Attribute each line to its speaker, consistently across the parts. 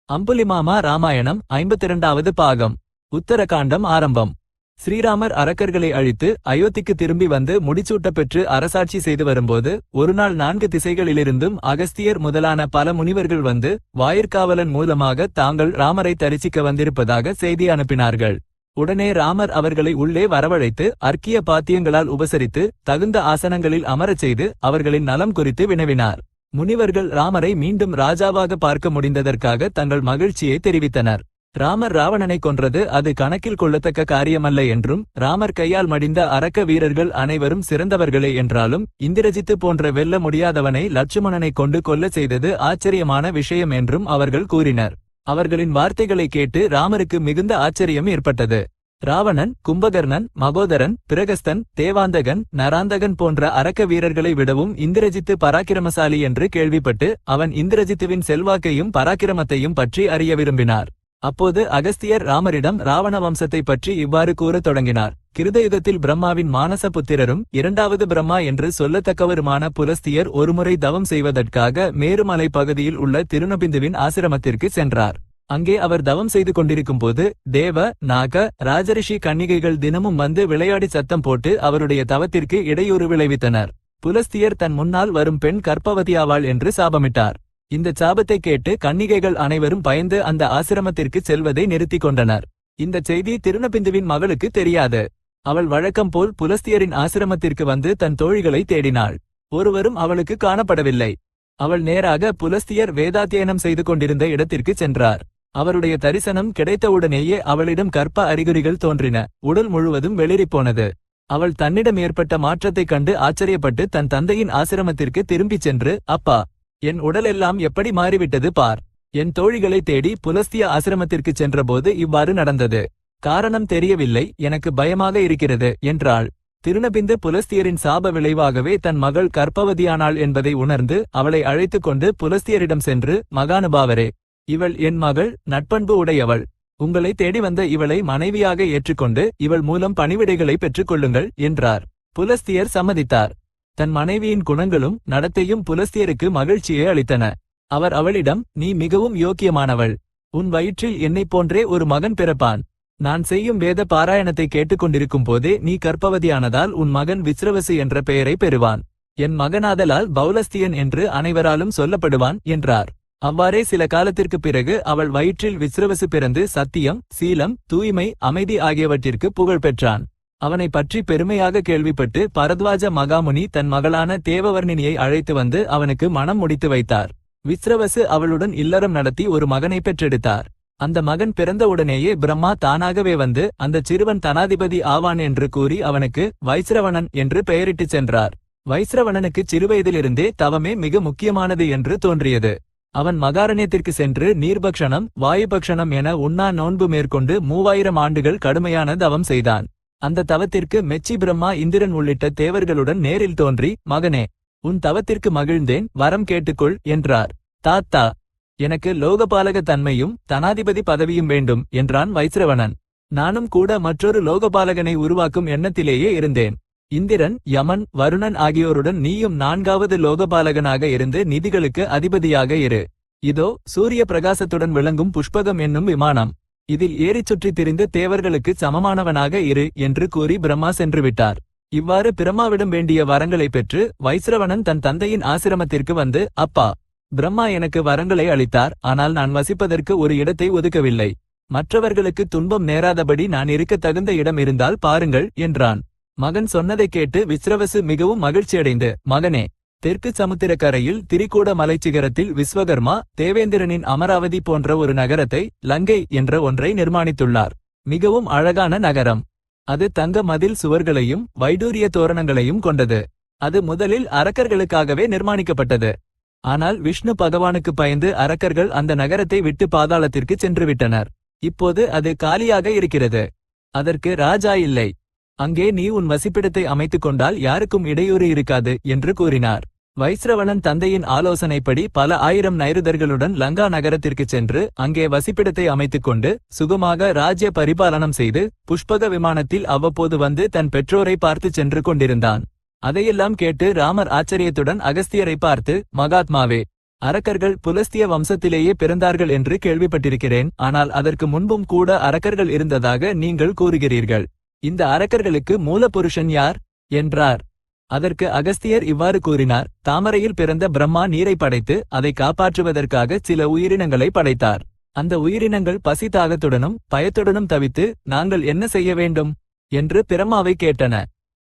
Speaker 1: அம்புலிமாமா ராமாயணம் 52வது பாகம். உத்தரகாண்டம் ஆரம்பம். ஸ்ரீராமர் அரக்கர்களை அழித்து அயோத்திக்கு திரும்பி வந்து முடிசூட்ட பெற்று அரசாட்சி செய்து வரும்போது ஒருநாள் 4 திசைகளிலிருந்தும் அகஸ்தியர் முதலான பல முனிவர்கள் வந்து வாயிற்காவலன் மூலமாக தாங்கள் ராமரை தரிசிக்க வந்திருப்பதாக செய்தி அனுப்பினார்கள். உடனே ராமர் அவர்களை உள்ளே வரவழைத்து அர்க்கிய பாத்தியங்களால் உபசரித்து தகுந்த ஆசனங்களில் அமரச் செய்து அவர்களின் நலம் குறித்து வினவினார். முனிவர்கள் ராமரை மீண்டும் ராஜாவாக பார்க்க முடிந்ததற்காக தங்கள் மகிழ்ச்சியை தெரிவித்தனர். ராமர் ராவணனை கொன்றது அது கணக்கில் கொள்ளத்தக்க காரியமல்ல என்றும் ராமர் கையால் மடிந்த அரக்க வீரர்கள் அனைவரும் சிறந்தவர்களே என்றாலும் இந்திரஜித்து போன்ற வெல்ல முடியாதவனை லட்சுமணனை கொண்டு கொல்ல செய்தது ஆச்சரியமான விஷயம் என்றும் அவர்கள் கூறினர். அவர்களின் வார்த்தைகளை கேட்டு ராமருக்கு மிகுந்த ஆச்சரியம் ஏற்பட்டது. ராவணன், கும்பகர்ணன், மகோதரன், பிரகஸ்தன், தேவாந்தகன், நராந்தகன் போன்ற அரக்க வீரர்களை விடவும் இந்திரஜித்து பராக்கிரமசாலி என்று கேள்விப்பட்டு அவன் இந்திரஜித்துவின் செல்வாக்கையும் பராக்கிரமத்தையும் பற்றி அறிய விரும்பினார். அப்போது அகஸ்தியர் ராமரிடம் ராவண வம்சத்தை பற்றி இவ்வாறு கூறத் தொடங்கினார். கிருதயுகத்தில் பிரம்மாவின் மானச புத்திரரும் 2வது பிரம்மா என்று சொல்லத்தக்கவருமான புலஸ்தியர் ஒருமுறை தவம் செய்வதற்காக மேருமலை பகுதியில் உள்ள திருநபிந்துவின் ஆசிரமத்திற்கு சென்றார். அங்கே அவர் தவம் செய்து கொண்டிருக்கும் போது தேவ, நாக, ராஜரிஷி கன்னிகைகள் தினமும் வந்து விளையாடி சத்தம் போட்டு அவருடைய தவத்திற்கு இடையூறு விளைவித்தனர். புலஸ்தியர் தன் முன்னால் வரும் பெண் கர்ப்பவதியாவாள் என்று சாபமிட்டார். இந்த சாபத்தை கேட்டு கன்னிகைகள் அனைவரும் பயந்து அந்த ஆசிரமத்திற்கு செல்வதை நிறுத்திக் கொண்டனர். இந்த செய்தி திருநபிந்துவின் மகளுக்கு தெரியாது. அவள் வழக்கம் போல் புலஸ்தியரின் ஆசிரமத்திற்கு வந்து தன் தோழிகளை தேடினாள். ஒருவரும் அவளுக்கு காணப்படவில்லை. அவள் நேராக புலஸ்தியர் வேதாத்தியனம் செய்து கொண்டிருந்த இடத்திற்கு சென்றார். அவருடைய தரிசனம் கிடைத்தவுடனேயே அவளிடம் கற்ப அறிகுறிகள் தோன்றின. உடல் முழுவதும் வெளிரிப்போனது. அவள் தன்னிடம் ஏற்பட்ட மாற்றத்தைக் கண்டு ஆச்சரியப்பட்டு தன் தந்தையின் ஆசிரமத்திற்கு திரும்பிச் சென்று, அப்பா, என் உடலெல்லாம் எப்படி மாறிவிட்டது பார். என் தோழிகளை தேடி புலஸ்திய ஆசிரமத்திற்கு சென்றபோது இவ்வாறு நடந்தது. காரணம் தெரியவில்லை, எனக்கு பயமாக இருக்கிறது என்றாள். திருநபிந்து புலஸ்தியரின் சாப விளைவாகவே தன் மகள் கர்ப்பவதியானாள் என்பதை உணர்ந்து அவளை அழைத்துக் கொண்டு புலஸ்தியரிடம் சென்று, மகானுபாவரே, இவள் என் மகள், நட்பண்பு உடையவள். உங்களை தேடி வந்த இவளை மனைவியாக ஏற்றுக்கொண்டு இவள் மூலம் பணிவிடைகளை பெற்றுக் கொள்ளுங்கள் என்றார். புலஸ்தியர் சம்மதித்தார். தன் மனைவியின் குணங்களும் நடத்தையும் புலஸ்தியருக்கு மகிழ்ச்சியை அளித்தன. அவர் அவளிடம், நீ மிகவும் யோக்கியமானவள். உன் வயிற்றில் என்னைப் போன்றே ஒரு மகன் பிறப்பான். நான் செய்யும் வேத பாராயணத்தை கேட்டுக்கொண்டிருக்கும் போதே நீ கர்ப்பவதியானதால் உன் மகன் விஸ்ரவசு என்ற பெயரை பெறுவான். என் மகனாதலால் பௌலஸ்தியன் என்று அனைவராலும் சொல்லப்படுவான் என்றார். அவ்வாறே சில காலத்திற்கு பிறகு அவள் வயிற்றில் விஸ்ரவசு பிறந்து சத்தியம், சீலம், தூய்மை, அமைதி ஆகியவற்றிற்கு புகழ் பெற்றான். அவனை பற்றி பெருமையாக கேள்விப்பட்டு பரத்வாஜ மகாமுனி தன் மகளான தேவவர்ணினியை அழைத்து வந்து அவனுக்கு மணம் முடித்து வைத்தார். விஸ்ரவசு அவளுடன் இல்லறம் நடத்தி ஒரு மகனை பெற்றெடுத்தார். அந்த மகன் பிறந்தவுடனேயே பிரம்மா தானாகவே வந்து அந்த சிறுவன் தனாதிபதி ஆவான் என்று கூறி அவனுக்கு வைஸ்ரவணன் என்று பெயரிட்டுச் சென்றார். வைஸ்ரவணனுக்கு சிறுவயதிலிருந்தே தவமே மிக முக்கியமானது என்று தோன்றியது. அவன் மகாரண்யத்திற்கு சென்று நீர்பக்ஷணம், வாயுபக்ஷணம் என உண்ணா நோன்பு மேற்கொண்டு 3000 ஆண்டுகள் கடுமையான தவம் செய்தான். அந்த தவத்திற்கு மெச்சி பிரம்மா இந்திரன் உள்ளிட்ட தேவர்களுடன் நேரில் தோன்றி, மகனே, உன் தவத்திற்கு மகிழ்ந்தேன், வரம் கேட்டுக்கொள் என்றார். தாத்தா, எனக்கு லோகபாலக தன்மையும் தனாதிபதி பதவியும் வேண்டும் என்றான் வைஸ்ரவணன். நானும் கூட மற்றொரு லோகபாலகனை உருவாக்கும் எண்ணத்திலேயே இருந்தேன். இந்திரன், யமன், வருணன் ஆகியோருடன் நீயும் 4வது லோகபாலகனாக இருந்து நிதிகளுக்கு அதிபதியாக இரு. இதோ சூரிய பிரகாசத்துடன் விளங்கும் புஷ்பகம் என்னும் விமானம். இதில் ஏறிச் சுற்றித் திரிந்து தேவர்களுக்கு சமமானவனாக இரு என்று கூறி பிரம்மா சென்று விட்டார். இவ்வாறு பிரம்மாவிடம் வேண்டிய வரங்களை பெற்று வைஸ்ரவணன் தன் தந்தையின் ஆசிரமத்திற்கு வந்து, அப்பா, பிரம்மா எனக்கு வரங்களை அளித்தார். ஆனால் நான் வசிப்பதற்கு ஒரு இடத்தை ஒதுக்கவில்லை. மற்றவர்களுக்கு துன்பம் நேராதபடி நான் இருக்க தகுந்த இடம் இருந்தால் பாருங்கள் என்றான். மகன் சொன்னதைக் கேட்டு விஸ்ரவசு மிகவும் மகிழ்ச்சியடைந்து, மகனே, தெற்கு சமுத்திரக்கரையில் திரிகூட மலைச்சிகரத்தில் விஸ்வகர்மா தேவேந்திரனின் அமராவதி போன்ற ஒரு நகரத்தை, லங்கை என்ற ஒன்றை நிர்மாணித்துள்ளார். மிகவும் அழகான நகரம். அது தங்க மதில் சுவர்களையும் வைடூரிய தோரணங்களையும் கொண்டது. அது முதலில் அரக்கர்களுக்காகவே நிர்மாணிக்கப்பட்டது. ஆனால் விஷ்ணு பகவானுக்கு பயந்து அரக்கர்கள் அந்த நகரத்தை விட்டு பாதாளத்திற்கு சென்றுவிட்டனர். இப்போது அது காலியாக இருக்கிறது. அதற்கு ராஜா இல்லை. அங்கே நீ உன் வசிப்பிடத்தை அமைத்துக் கொண்டால் யாருக்கும் இடையூறு இருக்காது என்று கூறினார். வைஸ்ரவணன் தந்தையின் ஆலோசனைப்படி பல 1000 நைருதர்களுடன் லங்கா நகரத்திற்கு சென்று அங்கே வசிப்பிடத்தை அமைத்துக் கொண்டு சுகமாக ராஜ்ய பரிபாலனம் செய்து புஷ்பக விமானத்தில் அவ்வப்போது வந்து தன் பெற்றோரை பார்த்து சென்று கொண்டிருந்தான். அதையெல்லாம் கேட்டு ராமர் ஆச்சரியத்துடன் அகஸ்தியரை பார்த்து, மகாத்மாவே, அரக்கர்கள் புலஸ்திய வம்சத்திலேயே பிறந்தார்கள் என்று கேள்விப்பட்டிருக்கிறேன். ஆனால் அதற்கு முன்பும் கூட அரக்கர்கள் இருந்ததாக நீங்கள் கூறுகிறீர்கள். இந்த அரக்கர்களுக்கு மூலபுருஷன் யார் என்றார். அதற்கு அகஸ்தியர் இவ்வாறு கூறினார். தாமரையில் பிறந்த பிரம்மா நீரை படைத்து அதை காப்பாற்றுவதற்காக சில உயிரினங்களை படைத்தார். அந்த உயிரினங்கள் பசி தாகத்துடனும் பயத்துடனும் தவித்து நாங்கள் என்ன செய்ய வேண்டும் என்று பிரம்மாவை கேட்டன.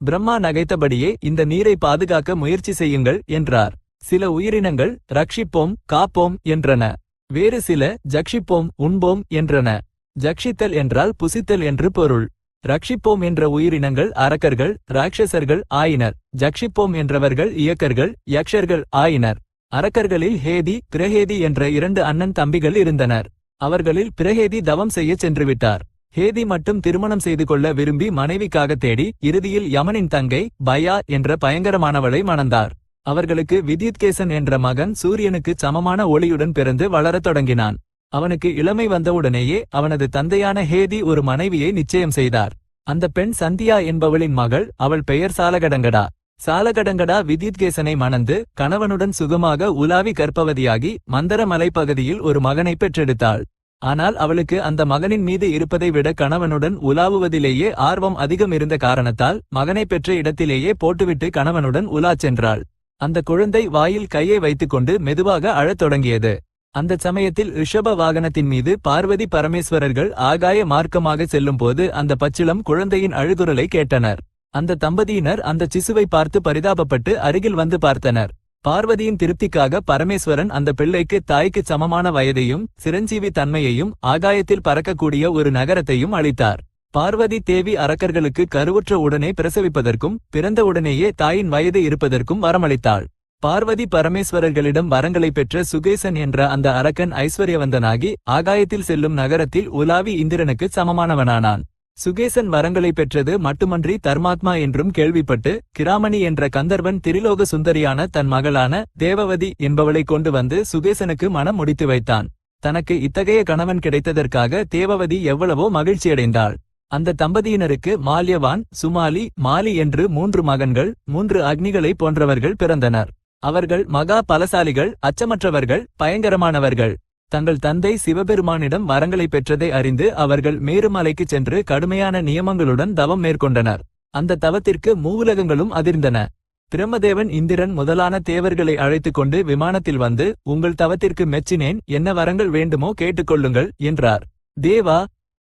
Speaker 1: பிரம்மா நகைத்தபடியே இந்த நீரை பாதுகாக்க முயற்சி செய்யுங்கள் என்றார். சில உயிரினங்கள் ரட்சிப்போம் காப்போம் என்றன. வேறு சில ஜக்ஷிப்போம் உண்போம் என்றன. ஜக்ஷித்தல் என்றால் புசித்தல் என்று பொருள். ரட்சிப்போம் என்ற உயிரினங்கள் அரக்கர்கள் ராட்சசர்கள் ஆயினர். ஜக்ஷிப்போம் என்றவர்கள் இயக்கர்கள் யக்ஷர்கள் ஆயினர். அரக்கர்களில் ஹேதி பிரஹேதி என்ற 2 அண்ணன் தம்பிகள் இருந்தனர். அவர்களில் பிரஹேதி தவம் செய்யச் சென்றுவிட்டார். ஹேதி மட்டும் திருமணம் செய்து கொள்ள விரும்பி மனைவிக்காக தேடி இறுதியில் யமனின் தங்கை பயா என்ற பயங்கரமானவளை மணந்தார். அவர்களுக்கு வித்யுத்கேசன் என்ற மகன் சூரியனுக்கு சமமான ஒளியுடன் பிறந்து வளரத் தொடங்கினான். அவனுக்கு இளமை வந்தவுடனேயே அவனது தந்தையான ஹேதி ஒரு மனைவியை நிச்சயம் செய்தார். அந்த பெண் சந்தியா என்பவளின் மகள். அவள் பெயர் சாலகடங்கடா. சாலகடங்கடா வித்யுத்கேசனை மணந்து கணவனுடன் சுகமாக உலாவி கர்ப்பவதியாகி மந்தர மலைப்பகுதியில் ஒரு மகனை பெற்றெடுத்தாள். ஆனால் அவளுக்கு அந்த மகனின் மீது இருப்பதை விட கணவனுடன் உலாவுவதிலேயே ஆர்வம் அதிகம் இருந்த காரணத்தால் மகனை பெற்ற இடத்திலேயே போட்டுவிட்டு கணவனுடன் உலாச் சென்றாள். அந்த குழந்தை வாயில் கையை வைத்துக்கொண்டு மெதுவாக அழத் தொடங்கியது. அந்த சமயத்தில் ரிஷப வாகனத்தின் மீது பார்வதி பரமேஸ்வரர்கள் ஆகாய மார்க்கமாக செல்லும்போது அந்த பச்சிளம் குழந்தையின் அழுகுரலை கேட்டனர். அந்த தம்பதியினர் அந்த சிசுவை பார்த்து பரிதாபப்பட்டு அருகில் வந்து பார்த்தனர். பார்வதியின் திருப்திக்காக பரமேஸ்வரன் அந்த பிள்ளைக்கு தாய்க்கு சமமான வயதையும் சிரஞ்சீவி தன்மையையும் ஆகாயத்தில் பறக்கக்கூடிய ஒரு நகரத்தையும் அளித்தார். பார்வதி தேவி அரக்கர்களுக்கு கருவுற்ற உடனே பிரசவிப்பதற்கும் பிறந்த உடனேயே தாயின் வயது இருப்பதற்கும் வரமளித்தாள். பார்வதி பரமேஸ்வரர்களிடம் வரங்களை பெற்ற சுகேசன் என்ற அந்த அரக்கன் ஐஸ்வர்யவந்தனாகி ஆகாயத்தில் செல்லும் நகரத்தில் உலாவி இந்திரனுக்கு சமமானவனானான். சுகேசன் வரங்களை பெற்றது மட்டுமன்றி தர்மாத்மா என்றும் கேள்விப்பட்டு கிராமணி என்ற கந்தர்வன் திரிலோக சுந்தரியான தன் மகளான தேவவதி என்பவளை கொண்டு வந்து சுகேசனுக்கு மனம் முடித்து வைத்தான். தனக்கு இத்தகைய கணவன் கிடைத்ததற்காக தேவவதி எவ்வளவோ மகிழ்ச்சியடைந்தாள். அந்த தம்பதியினருக்கு மால்யவான் சுமாலி மாலி என்று 3 மகன்கள் 3 அக்னிகளை போன்றவர்கள் பிறந்தனர். அவர்கள் மகா பலசாலிகள் அச்சமற்றவர்கள் பயங்கரமானவர்கள். தங்கள் தந்தை சிவபெருமானிடம் வரங்களை பெற்றதை அறிந்து அவர்கள் மேருமலைக்குச் சென்று கடுமையான நியமங்களுடன் தவம் மேற்கொண்டனர். அந்த தவத்திற்கு மூவுலகங்களும் அதிர்ந்தன. பிரம்மதேவன் இந்திரன் முதலான தேவர்களை அழைத்துக் கொண்டு விமானத்தில் வந்து உங்கள் தவத்திற்கு மெச்சினேன், என்ன வரங்கள் வேண்டுமோ கேட்டுக்கொள்ளுங்கள் என்றார். தேவா,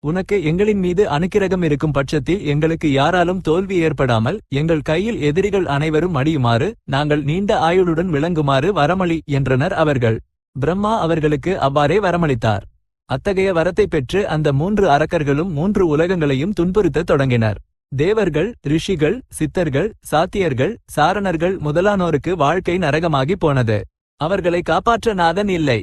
Speaker 1: உனக்கு எங்களின் மீது அனுக்கிரகம் இருக்கும் பட்சத்தில் எங்களுக்கு யாராலும் தோல்வி ஏற்படாமல் எங்கள் கையில் எதிரிகள் அனைவரும் மடியுமாறு நாங்கள் நீண்ட ஆயுளுடன் விளங்குமாறு வரமளி என்றனர் அவர்கள். பிரம்மா அவர்களுக்கு அவ்வாறே வரமளித்தார். அத்தகைய வரத்தை பெற்று அந்த 3 அரக்கர்களும் 3 உலகங்களையும் துன்புறுத்தத் தொடங்கினர். தேவர்கள் ரிஷிகள் சித்தர்கள் சாத்தியர்கள் சாரணர்கள் முதலானோருக்கு வாழ்க்கை நரகமாகி போனது. அவர்களை காப்பாற்ற நாதன் இல்லை.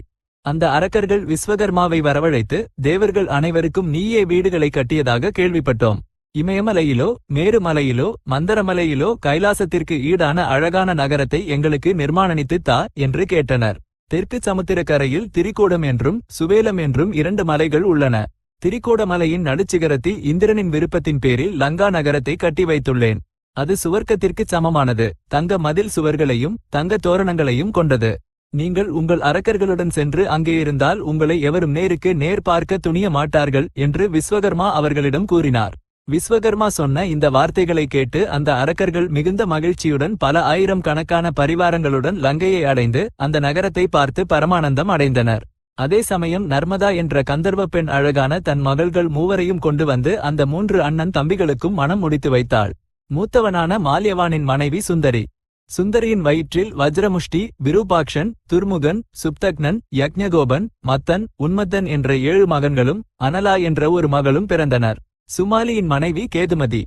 Speaker 1: அந்த அரக்கர்கள் விஸ்வகர்மாவை வரவழைத்து தேவர்கள் அனைவருக்கும் நீயே வீடுகளை கட்டியதாக கேள்விப்பட்டோம். இமயமலையிலோ மேருமலையிலோ மந்தரமலையிலோ கைலாசத்திற்கு ஈடான அழகான நகரத்தை எங்களுக்கு நிர்மாணித்துத் தா என்று கேட்டனர். தெற்கு சமுத்திரக்கரையில் திரிகோடம் என்றும் சுவேலம் என்றும் 2 மலைகள் உள்ளன. திரிகோட மலையின் நடுச்சிகரத்தில் இந்திரனின் விருப்பத்தின் பேரில் லங்கா நகரத்தை கட்டி வைத்துள்ளேன். அது சுவர்க்கத்திற்கு சமமானது. தங்க மதில் சுவர்களையும் தங்க தோரணங்களையும் கொண்டது. நீங்கள் உங்கள் அரக்கர்களுடன் சென்று அங்கே இருந்தால் உங்களை எவரும் நேருக்கு நேர் பார்க்க துணிய மாட்டார்கள் என்று விஸ்வகர்மா அவர்களிடம் கூறினார். விஸ்வகர்மா சொன்ன இந்த வார்த்தைகளை கேட்டு அந்த அரக்கர்கள் மிகுந்த மகிழ்ச்சியுடன் பல ஆயிரம் கணக்கான பரிவாரங்களுடன் லங்கையை அடைந்து அந்த நகரத்தை பார்த்து பரமானந்தம் அடைந்தனர். அதே சமயம் நர்மதா என்ற கந்தர்வ பெண் அழகான தன் மகள்கள் 3 கொண்டு வந்து அந்த 3 அண்ணன் தம்பிகளுக்கும் மனம் முடித்து வைத்தாள். மூத்தவனான மால்யவானின் மனைவி சுந்தரி. சுந்தரியின் வயிற்றில் வஜ்ரமுஷ்டி விரூபாக்ஷன் துர்முகன் சுப்தக்னன் யக்ஞகோபன் மத்தன் உன்மத்தன் என்ற 7 மகன்களும் அனலா என்ற ஒரு மகளும் பிறந்தனர். சுமாலியின் மனைவி கேதுமதி.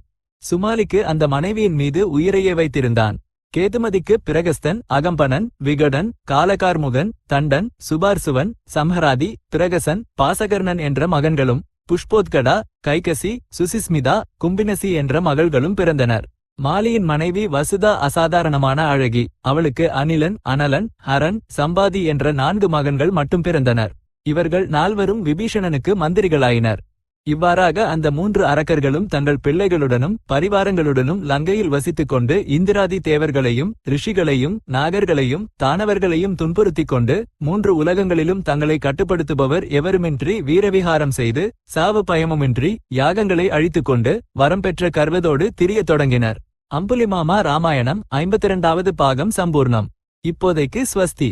Speaker 1: சுமாலிக்கு அந்த மனைவியின் மீது உயிரையே வைத்திருந்தான். கேதுமதிக்கு பிரகஸ்தன் அகம்பனன் விகடன் காலகார்முகன் தண்டன் சுபார்சுவன் சம்ஹராதி பிரகசன் பாசகர்ணன் என்ற மகன்களும் புஷ்போத்கடா கைகசி சுசிஸ்மிதா கும்பினசி என்ற மகள்களும் பிறந்தனர். மாலியின் மனைவி வசுதா அசாதாரணமான அழகி. அவளுக்கு அனிலன் அனலன் ஹரன் சம்பாதி என்ற 4 மகன்கள் மட்டும் பிறந்தனர். இவர்கள் 4வரும் விபீஷணனுக்கு மந்திரிகளாயினர். இவ்வாறாக அந்த 3 அரக்கர்களும் தங்கள் பிள்ளைகளுடனும் பரிவாரங்களுடனும் லங்கையில் வசித்துக் கொண்டு இந்திராதி தேவர்களையும் ரிஷிகளையும் நாகர்களையும் தானவர்களையும் துன்புறுத்திக் கொண்டு 3 உலகங்களிலும் தங்களை கட்டுப்படுத்துபவர் எவருமின்றி வீரவிகாரம் செய்து சாவு பயமுமின்றி யாகங்களை அழித்துக் கொண்டு வரம் பெற்ற கர்வதோடு திரியத் தொடங்கினர். அம்புலிமாமா ராமாயணம் 52வது பாகம் சம்பூர்ணம். இப்போதைக்கு ஸ்வஸ்தி.